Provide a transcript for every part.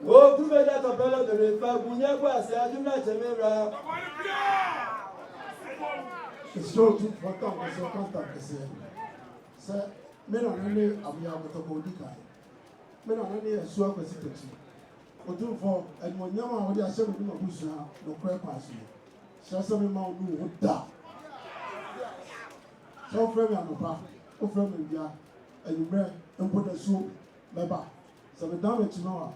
Oh, vous m'avez appelé de le faire bouillir quoi, c'est à du match, It's not too far, so contact is sir. Men are only a Yabota. Men are only a swap as it is. For two for and when Yama would have 7 minutes, no crack passing. Sesame Mount would die. So, friend, I'm a papa, oh, friend, and you bread and put a soup, Baba. So, the damage now,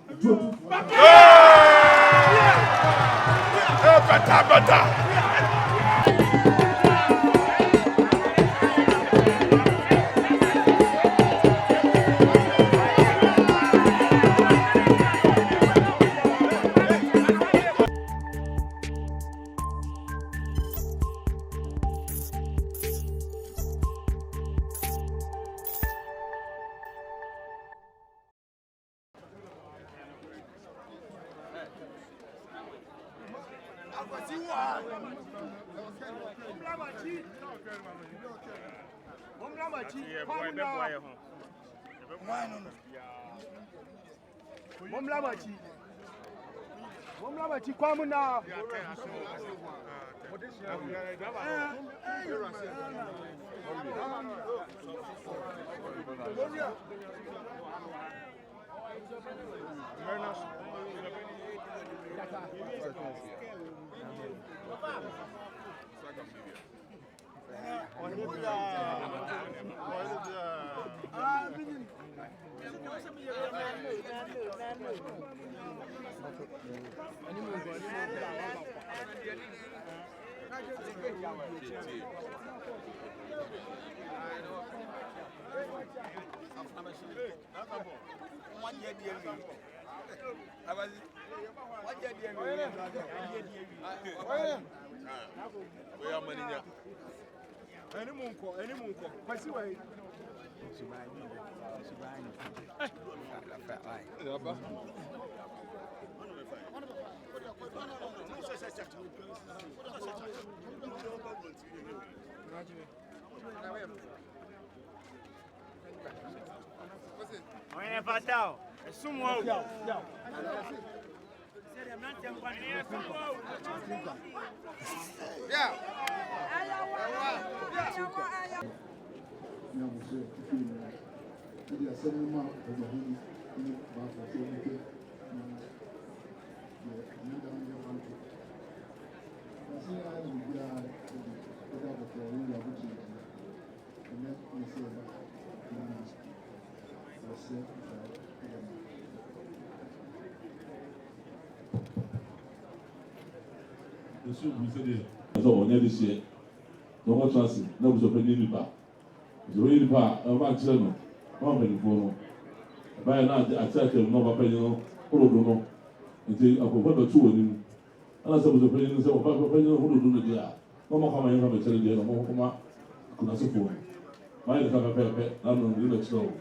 Fatal, é sumo. So we said so on this year. No more chance. No was opening the bar. The way the bar, a man channel, one penny for by now I tell them no penny no, no. Until I put a 2 in. And as I was opening, so 5 penny who do the year. No more coming from a channel, no more come up. Could not support. My have a pet, I'm not going to slow.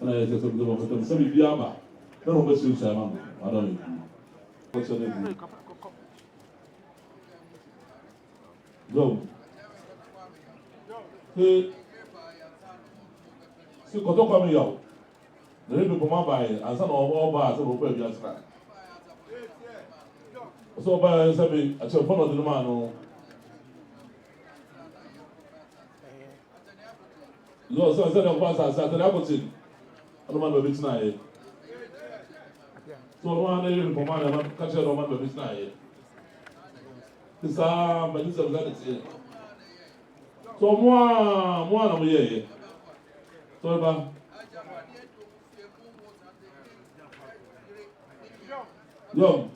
And I just about them 7 Biama. No one was Simon. I don't know. What's your name? Go. Se koto kwa mi yawo. Nere bi koma bai ansa na oba ase bo kwa bi asra. So oba se bi a che fono de ma no. Lo so se na kwa sa te na ko tin. Ano man be tina ye. So no na ye koma na ka che no man be tina ye. Isa malisa mzade so moi na moye so ba yo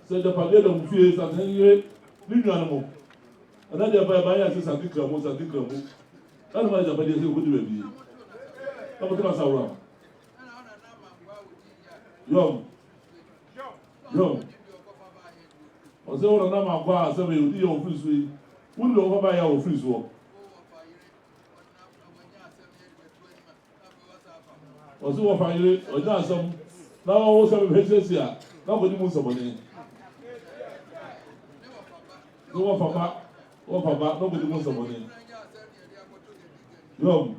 c'est de parler de vous fier ça c'est ni nuanimo ana de ba ya c'est ça dit cramo ana ma ja ba de c'est vous de bi na mo tama sawra yo Ose ora na ma gwa asebe odi yo ofirisu yi. Wuni lo ko ba ya ofirisu o. Ose wo fa yire oja asem na wo se be hesesi a na ko ni mu so bone. Wo fa ba na ko ni mu so bone. Yo.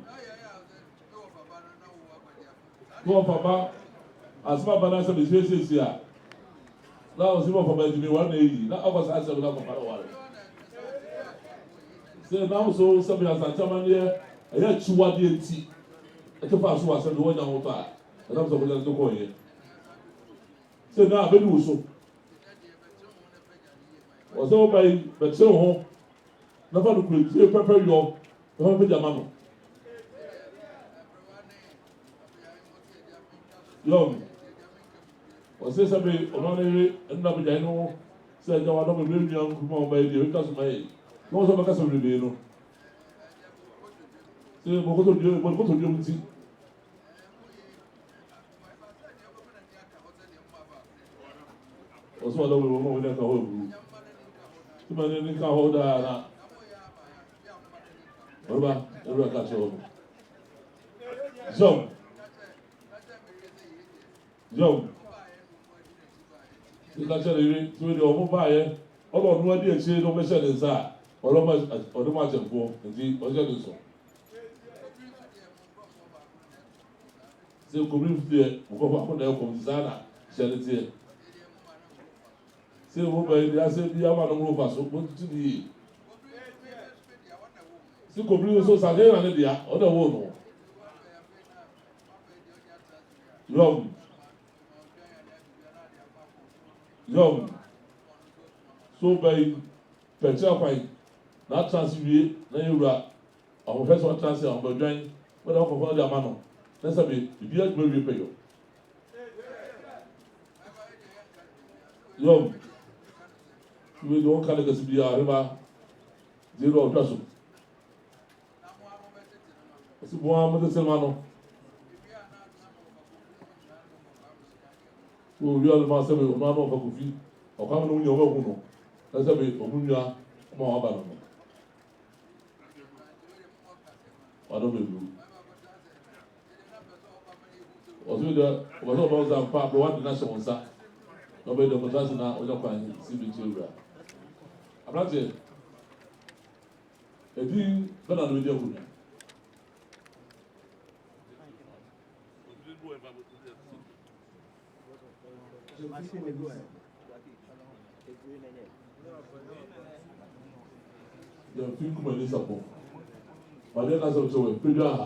Wo fa ba asoma bana sɛ bɛsiesie a na ɔsi ma fama edimi wɔn na eyi na ɔkɔ saa asɛm na papa no wɔre sɛ n'aho so sɛbi asantama neɛ ɛyɛ akyiwadeɛ nti ɛte fa so asɛm de wɔnya ho tɔ a ɛnam sɛ ɔbɛgya nso kɔɔ yɛ sɛ na abɛdi wo so ɔsɛ ɔba yi bɛkyerɛ ho nafa no kure tie pɛpɛ yɔ ɛfɛ pɛgya ma no yɔm ɔsɛ sɛbi ɔno ne yere ɛnna pɛgya yi no sɛ ɛgya wa dɔm ɛmɛ nua nkuma ɔba yi deɛ ɛtwa so ma yɛ na wɔn sɛ ɔbɛkasa bebree no sɛ bɔkɔtɔ dua mu ti ɔsɛ ɔda wɔn wɔn wɔn ka hɔ eburu tí ma ní ká hɔ daa na ɔba ɛwura ká kyerɛ wɔn jɔn ní ká kyerɛ yiri tí o de ɔmo baa yɛ ɔba ɔno adi akyire na ɔmo hyɛ ne nsa a ɔde mo akyɛnfoɔ nti ɔhyɛ ne nso sɛ kɔmini fitiɛ nkɔfɔ akɔ na ɛkɔm ti saa na hyɛ ne teɛ sɛ mo ba yi ase bi ama no mo fa so mo tutu bi yie sɛ kɔmini so sa de na ne dea ɔda wo no yɔm so ba yi pɛkyɛ kwan na atrans wie na yɛ wura ɔmohwɛ sɛ ɔtrans a ɔmɔdwan wɔde ɔkɔfɔ no de ama no na sɛ bibi adwuma wie pɛ yɔm wíwé wọn kálí kasi bi àríwá zero ọdún aṣọ ọsì bọ́ wọn mọ́tò sẹ́nu àná wọ́n rí ọlọ́mọ asẹ́mi ọ̀nà àná ọ̀fà kòfí ọ̀kọ́ àwọn ọmọ ọmọ ọ̀hún nù lẹ́sẹ̀mi ọ̀hún nùá ọmọ àwọn àbànú nù wàdó mẹ́lú ọ̀sùn mi dẹ ọ̀bọ̀sọ̀ ọ̀bọ̀ ọ̀sán pa àbẹ̀ wọ́n dín náà ṣe wọn sá ọ̀bẹ̀ dẹ̀ mọ̀tò àti náà ọjọ́ kwan síbi tí ó rà aberanteɛ edin bɛna no edi akonnwa yɛmfi nkuma ni sapɔ wadeɛ na sɛ ɔkyɛ wɔ pedwa ha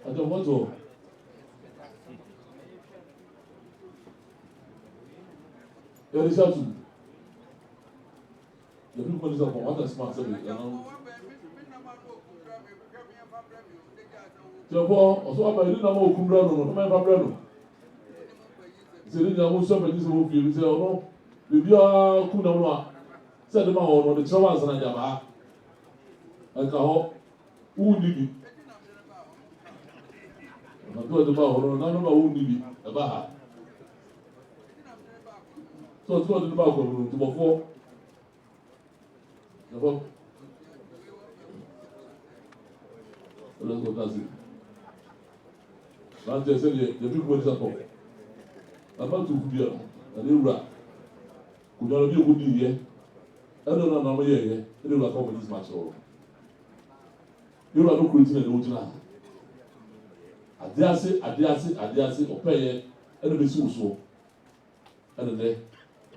atɔmɔtɔ yɛde hyɛ atum the people is upon what a smart service. Therefore, also about the number of Kumbrano, no man Fabrano. Saying I will serve this whole field, say, oh no, the Bia Kunama said the man on the Chavas and Yama and Kaho, who did it? I told the man, none of who did it, a Baha. So it's got the balcony to before. D'abord, let's go that's it. Là, tu essaies de plus comment ça tombe. La main tout bien, elle est là. Quand on a vu au bout du elle est là dans le elle est là comme on dit match. Il y a nos chrétiens de l'autre là. Adiasi, on paye, elle est dessus au sol. Elle est là.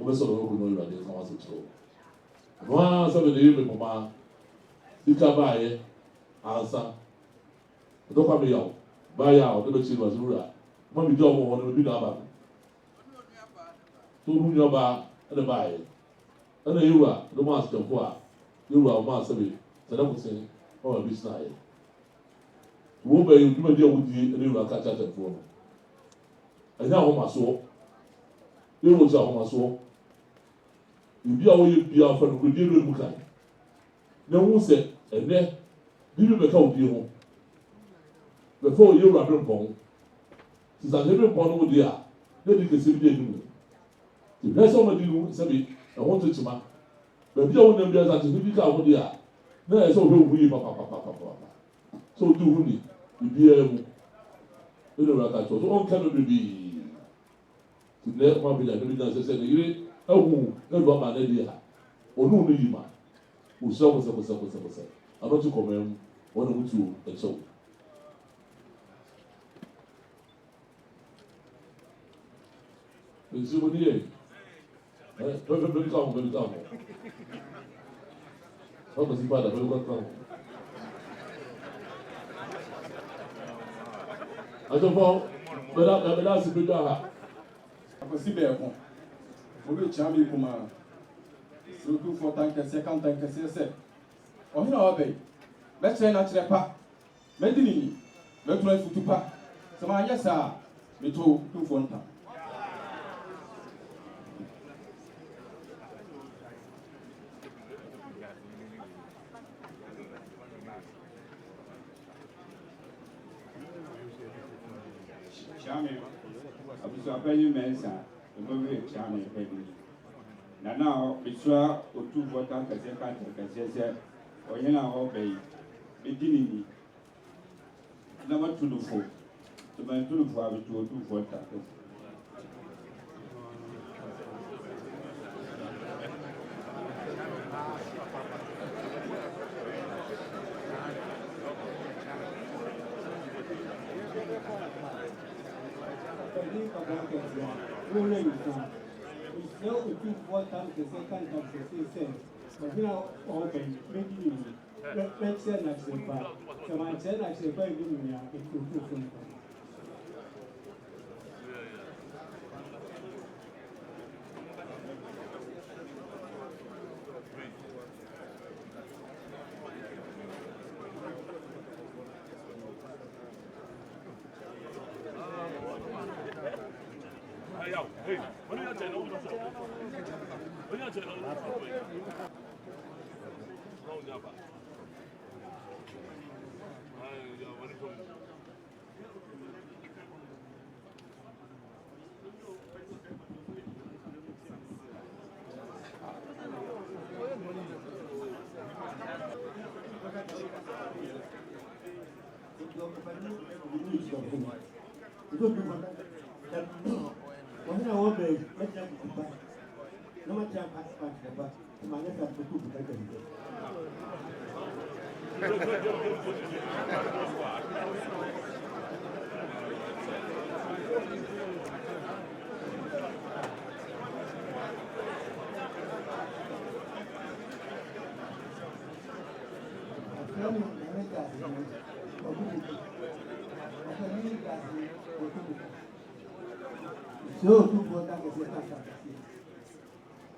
On va sortir au bout de l'autre, on va se trouver. Noa sɛ bɛde yɛ mɛpɔma sika baayɛ ansa ɔdɔkwa mi yaw baayɛ a ɔde bɛkyerɛ wɔ wura ma mi di ɔmo hɔ no bi na aba so ɔmu nua baa ɛna baayɛ ɛna yɛwura ɛna ɔmo asɛmfo a yɛwura ɔmo asɛbi sɛdɛ ko sɛn ɔmo bi sena yɛ wɔn bɛyɛ odwuma di a wɔdie ɛna yɛwura kakyɛ asɛmfo no ɛnyɛ ahomasoɔ yɛwura kyɛ ahomasoɔ. Ibi a wɔyɛ bia fa no kodie no emu kan na hu sɛ ɛnɛ bibi bɛka obi ho bɛfa oyɛ wura bɛmpɔn sisan ne bɛmpɔn no mu di a ne di kɛse bi di anim ebi ɛsɛ ɔmo di no sɛbi ɛho ntokyima baabi a wɔnam bi ɛsɛ ati bibi ka ho di a na ɛsɛ ɔhwɛ ohu yi papapapapapa so odi ohu ni bibiara mu ɛna wura ka kyerɛ so ɔnka no bebree ti nɛ ɔmo abɛgya ne bi na sɛ ne yere ewu edu ama ne di a onu ne yi ma osira kosɛkosɛkosɛ anɔti kɔmɛ mu wɔn na mutu ɛkyɛw nsi mo ni ye pẹpẹ ká wọn pẹ̀lú ká wọn ọkọ sí padà pẹ̀lú ká wọn. àjọpọ̀ bẹ́ẹ̀ náà sì pé jọ àhà. àkọsí bẹ́ẹ̀ kàn mo bí ìkyá mi kò máa sọ́dún fún tankẹsẹ̀ kan tankẹsẹ̀ sẹ̀ ọ̀hìn àwọn ọbẹ̀ bẹ́ẹ̀ náà kyerẹ́ pa bẹ́ẹ̀ di nìyí bẹ́ẹ̀ tó ẹ̀ futu pa sọ ma yẹ sáà mi tó dún fún ntà. Chame, abusuapɛnyi mɛnsa ɛbɛbɛ chame ɛbi na na besua otu bɔta kɛseɛ kanta kɛseɛ sɛ ɔyɛ na ɔbɛ yi edi ne ni na ma tu no fo tuma tu no fo abetu otu bɔta kɛseɛ.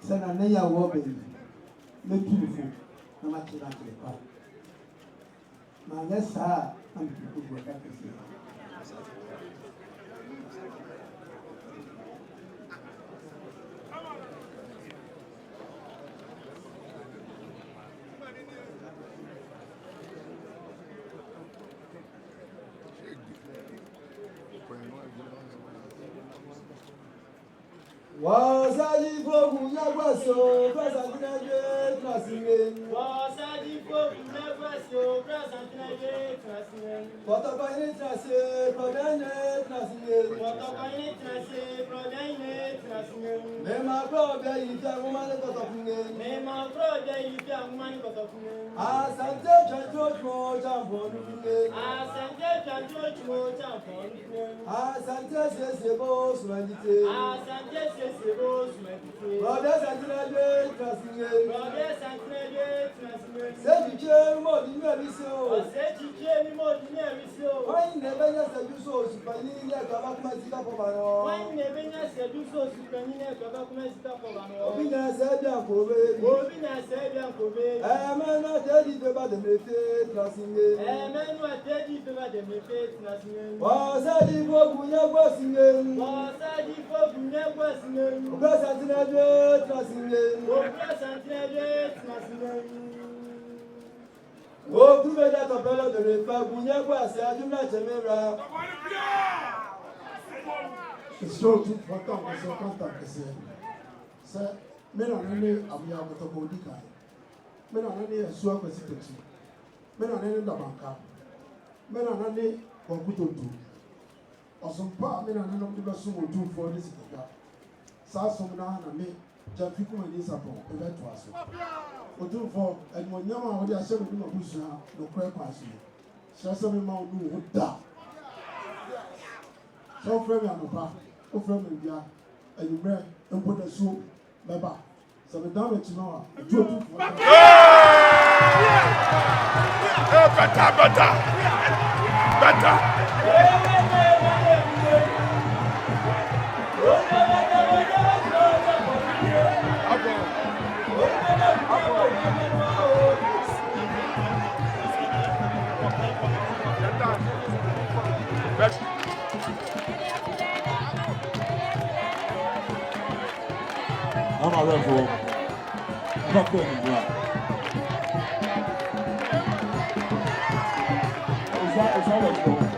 Sana ne ya wo be me tufu na ma tira ke pa ma ne sa am tu ko ka ke se Wasaji fogu nyagwaso, prasantinage trasingen. Wasaji fogu nyagwaso, prasantinage trasingen. Potokoine trase, prodaine trasingen. Potokoine trase, prodaine trasingen. Mema probe ife ngumane kotokungen. Mema probe ife ngumane kotokungen. Asante chanjocho champondukungen. Asante chanjocho champondukungen. Asante sesebo sumandite. Asante sesebo sumandite. Brother santinage trasingen. Brother santinage trasingen. Sejiche modi merise o. Sejiche modi merise o. Wọ́n ní ẹgbẹ́ yẹn ṣẹ́jú sóòsù pẹ̀lú ilé ẹ̀ka bá kúmẹ́ sí kápọ̀ bá lọ. Wọ́n ní ẹgbẹ́ yẹn ṣẹ́jú sóòsù pẹ̀lú ilé ẹ̀ka bá kúmẹ́ sí kápọ̀ bá lọ. Òbí náà ṣe é bí àkóbé. Òbí náà ṣe é bí àkóbé. Ẹ̀ẹ́mẹ́nu àtẹ́jì tó bá dẹ̀mẹ̀ fẹ́ tìlásìngé. Ẹ̀ẹ́mẹ́nu àtẹ́jì tó bá dẹ̀mẹ̀ fẹ́ tìlásìngé. Wọ́sẹ́jì fóògùn yẹn gbọ́ síngé. Wọ́sẹ́jì fóògùn yẹn gbọ́ síngé. Ògbẹ́ sàtìnẹ́dé tìlásìngé. Ògbẹ́ sàtìnẹ́dé tìlásìngé. Òkú méjì àtọ̀pẹ́lẹ̀ dèrè fagùn yẹn gbọ́ àṣẹ ajúmọ̀ ẹ̀tẹ̀mẹ́ra. ìṣòro tún fọ́tà kẹsẹ̀ kọ́ńtà kẹsẹ̀ sẹ́ mẹ́nà náà ní àbúyá àkọ́tọ̀kọ̀ òdì kan mẹ́nà náà ní ẹ̀sùn àkwẹ̀sí tẹ̀tù mẹ́nà náà ní dàbànká mẹ́nà náà ní kọ̀ǹpútà tù ọ̀sùnpá mẹ́nà náà ní bẹ́ẹ̀ sún òtú fún ọdún sìkìkà sáà sọm náà nà mí jẹ́ fíkún ẹ̀dí sàpọ̀ ẹ̀bẹ̀ tó aṣọ òtú fún ẹ̀dùnmọ̀nyẹ́mọ̀ àwọn ọdẹ aṣẹ́ mi ní ọ̀bùsùn à lọ́kọ́ ẹ̀kọ́ aṣọ ṣẹ́ṣẹ́ mi máa ń nù ó dà sọ fẹ́ mi ànọ́pá ó fẹ́ mi bíá anwummerɛ mpo na suo bɛba sɛ medam akyi no a ɛtu otufoɔ better. I'm not ready for not putting the block. It's always cool.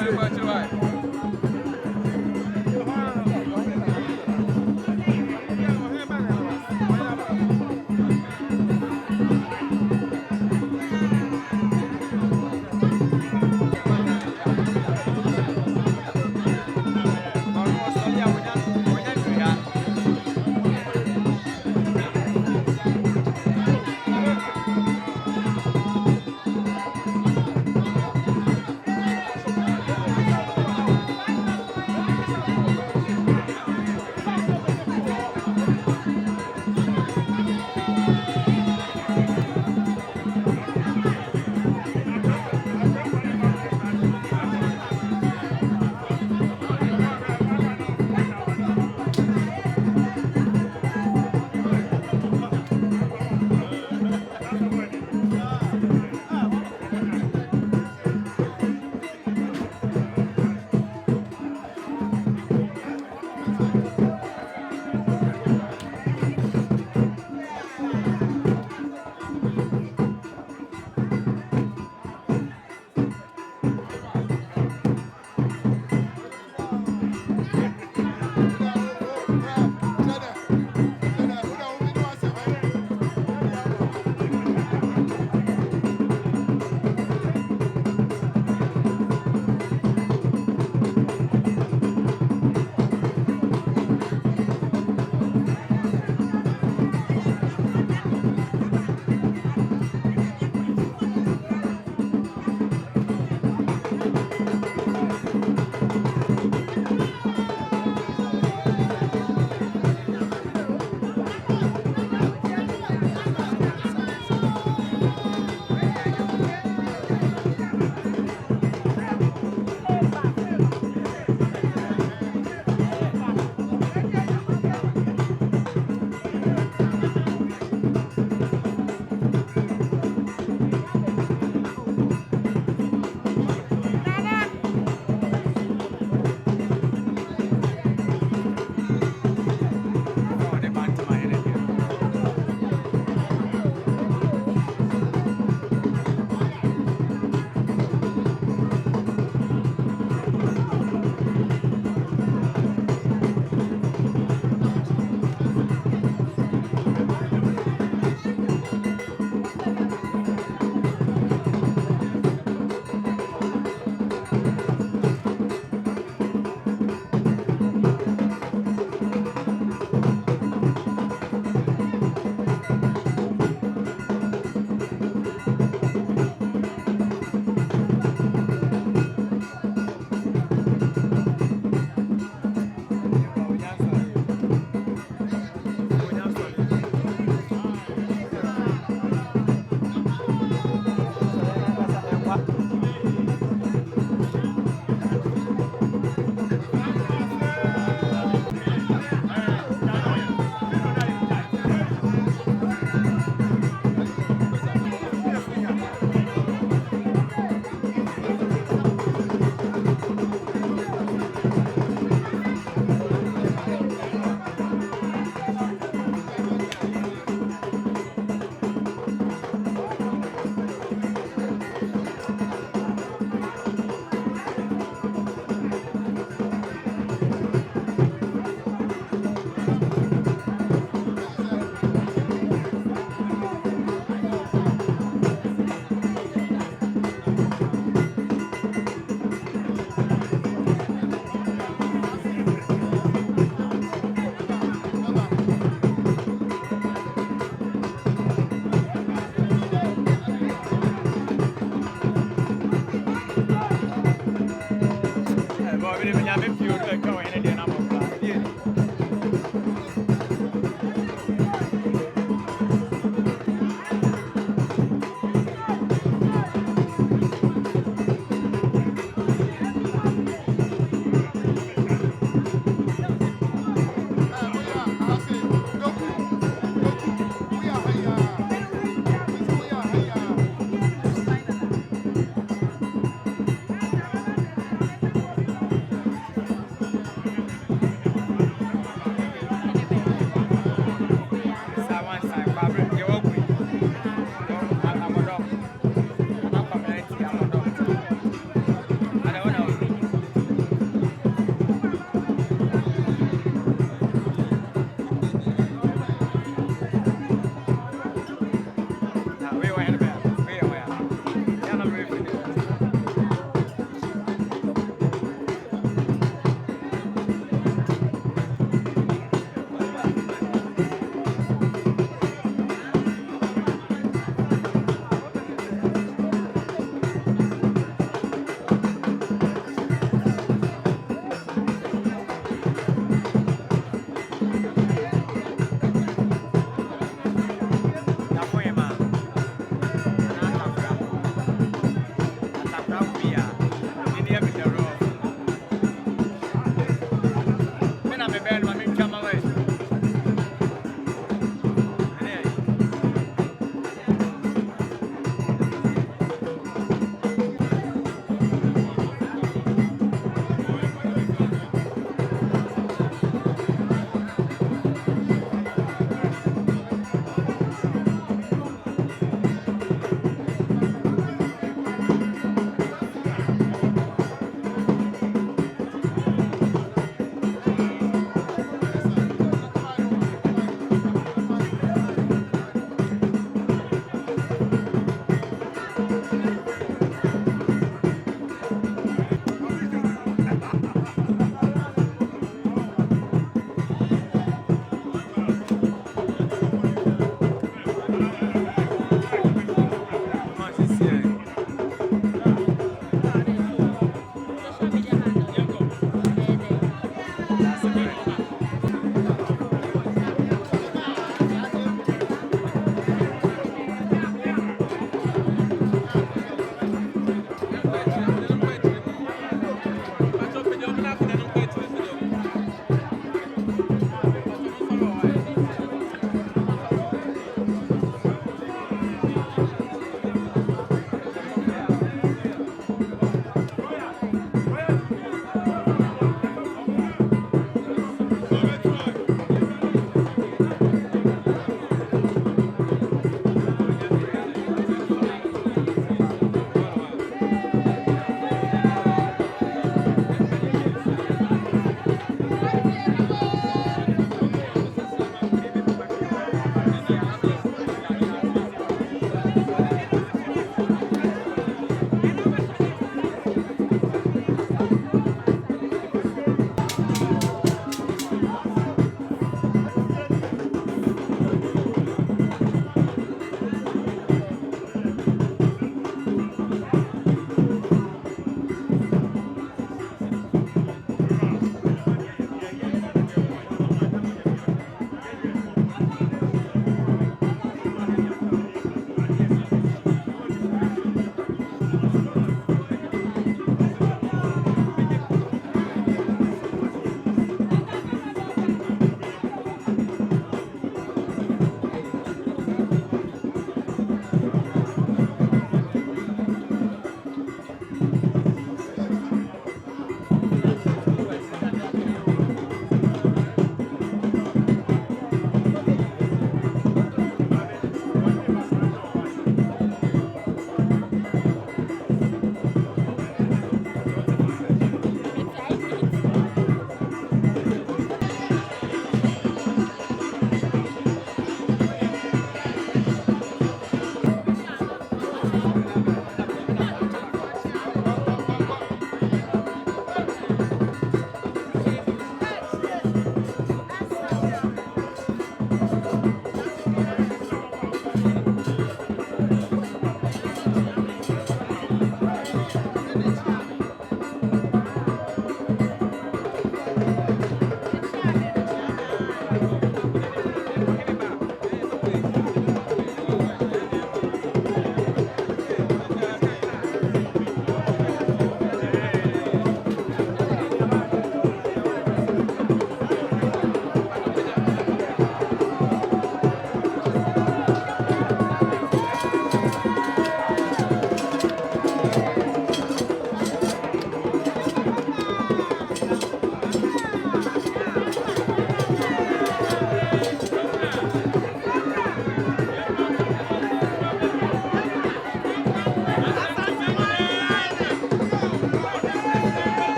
say.